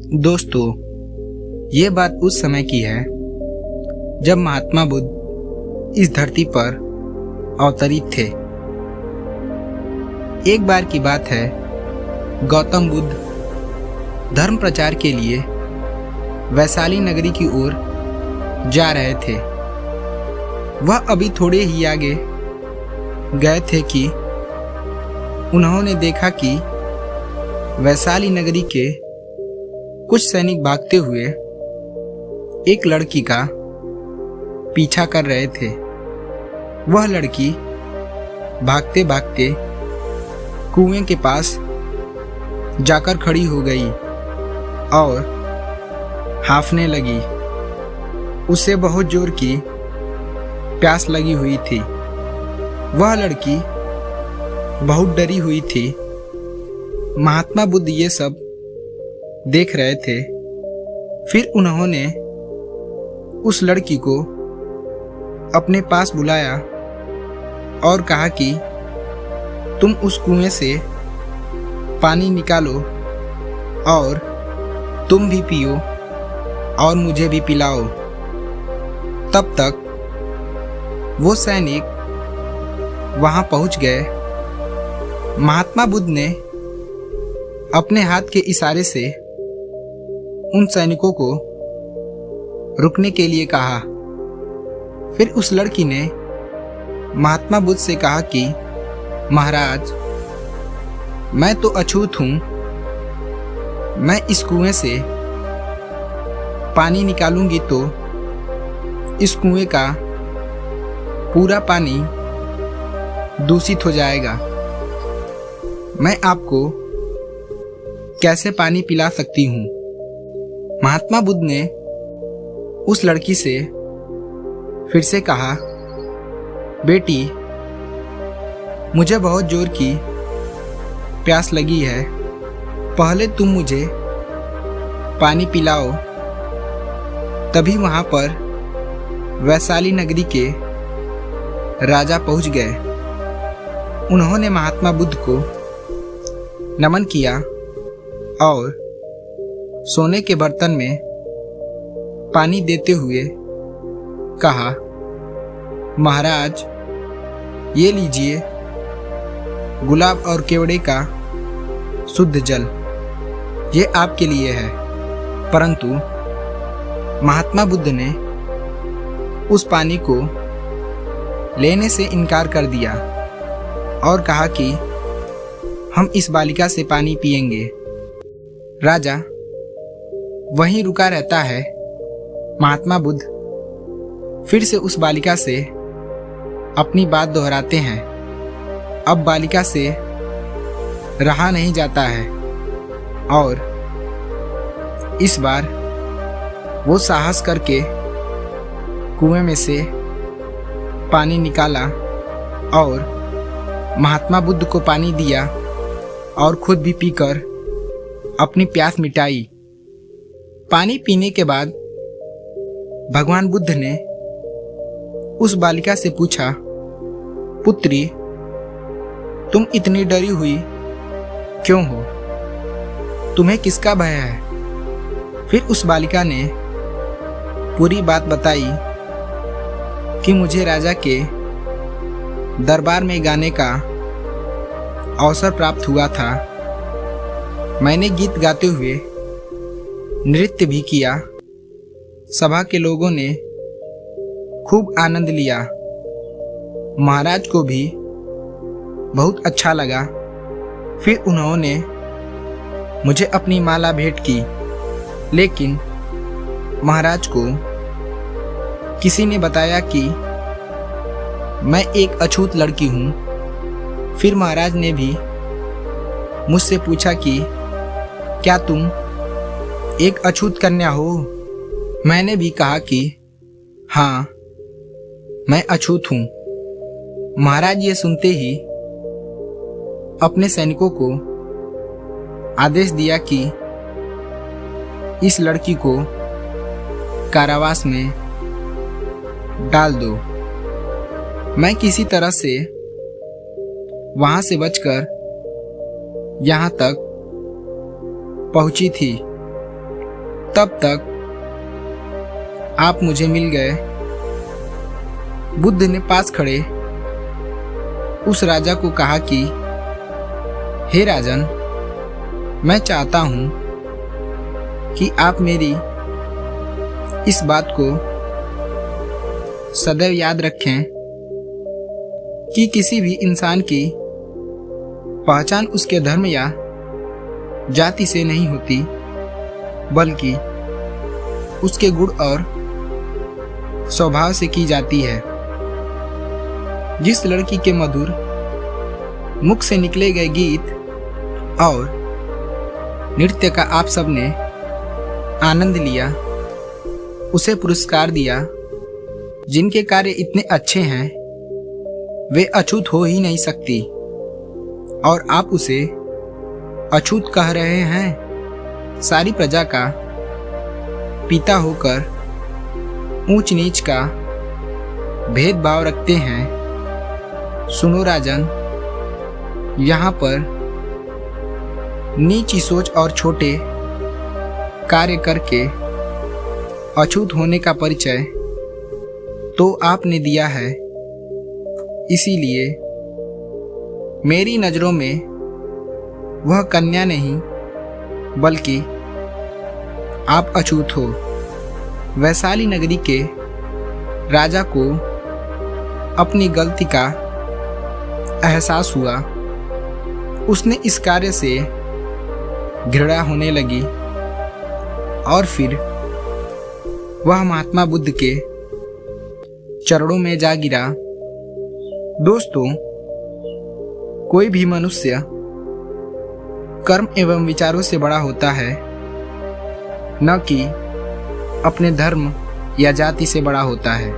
दोस्तों, ये बात उस समय की है जब महात्मा बुद्ध इस धरती पर अवतरित थे। एक बार की बात है, गौतम बुद्ध धर्म प्रचार के लिए वैशाली नगरी की ओर जा रहे थे। वह अभी थोड़े ही आगे गए थे कि उन्होंने देखा कि वैशाली नगरी के कुछ सैनिक भागते हुए एक लड़की का पीछा कर रहे थे। वह लड़की भागते भागते कुएं के पास जाकर खड़ी हो गई और हांफने लगी। उसे बहुत जोर की प्यास लगी हुई थी। वह लड़की बहुत डरी हुई थी। महात्मा बुद्ध ये सब देख रहे थे। फिर उन्होंने उस लड़की को अपने पास बुलाया और कहा कि तुम उस कुएं से पानी निकालो और तुम भी पियो और मुझे भी पिलाओ। तब तक वो सैनिक वहां पहुंच गए। महात्मा बुद्ध ने अपने हाथ के इशारे से उन सैनिकों को रुकने के लिए कहा। फिर उस लड़की ने महात्मा बुद्ध से कहा कि महाराज, मैं तो अछूत हूं। मैं इस कुएं से पानी निकालूंगी तो इस कुएं का पूरा पानी दूषित हो जाएगा। मैं आपको कैसे पानी पिला सकती हूं? महात्मा बुद्ध ने उस लड़की से फिर से कहा, बेटी, मुझे बहुत जोर की प्यास लगी है। पहले तुम मुझे पानी पिलाओ। तभी वहां पर वैशाली नगरी के राजा पहुंच गए। उन्होंने महात्मा बुद्ध को नमन किया और सोने के बर्तन में पानी देते हुए कहा, महाराज, ये लीजिए गुलाब और केवड़े का शुद्ध जल। ये आपके लिए है। परंतु महात्मा बुद्ध ने उस पानी को लेने से इनकार कर दिया और कहा कि हम इस बालिका से पानी पिएंगे। राजा वहीं रुका रहता है। महात्मा बुद्ध फिर से उस बालिका से अपनी बात दोहराते हैं। अब बालिका से रहा नहीं जाता है और इस बार वो साहस करके कुएं में से पानी निकाला और महात्मा बुद्ध को पानी दिया और खुद भी पीकर अपनी प्यास मिटाई। पानी पीने के बाद भगवान बुद्ध ने उस बालिका से पूछा, पुत्री, तुम इतनी डरी हुई क्यों हो? तुम्हें किसका भय है? फिर उस बालिका ने पूरी बात बताई कि मुझे राजा के दरबार में गाने का अवसर प्राप्त हुआ था। मैंने गीत गाते हुए नृत्य भी किया। सभा के लोगों ने खूब आनंद लिया। महाराज को भी बहुत अच्छा लगा। फिर उन्होंने मुझे अपनी माला भेंट की, लेकिन महाराज को किसी ने बताया कि मैं एक अछूत लड़की हूं। फिर महाराज ने भी मुझसे पूछा कि क्या तुम एक अछूत कन्या हो? मैंने भी कहा कि हाँ, मैं अछूत हूं। महाराज ये सुनते ही अपने सैनिकों को आदेश दिया कि इस लड़की को कारावास में डाल दो। मैं किसी तरह से वहां से बचकर यहाँ तक पहुंची थी, तब तक आप मुझे मिल गए। बुद्ध ने पास खड़े उस राजा को कहा कि हे राजन, मैं चाहता हूं कि आप मेरी इस बात को सदैव याद रखें कि किसी भी इंसान की पहचान उसके धर्म या जाति से नहीं होती, बल्कि उसके गुण और स्वभाव से की जाती है। जिस लड़की के मधुर मुख से निकले गए गीत और नृत्य का आप सबने आनंद लिया, उसे पुरस्कार दिया। जिनके कार्य इतने अच्छे हैं वे अछूत हो ही नहीं सकती, और आप उसे अछूत कह रहे हैं। सारी प्रजा का पिता होकर ऊंच नीच का भेदभाव रखते हैं। सुनो राजन, यहाँ पर नीची सोच और छोटे कार्य करके अछूत होने का परिचय तो आपने दिया है। इसीलिए मेरी नजरों में वह कन्या नहीं बल्कि आप अछूत हो। वैशाली नगरी के राजा को अपनी गलती का एहसास हुआ। उसने इस कार्य से घृणा होने लगी और फिर वह महात्मा बुद्ध के चरणों में जा गिरा। दोस्तों, कोई भी मनुष्य कर्म एवं विचारों से बड़ा होता है, न कि अपने धर्म या जाति से बड़ा होता है।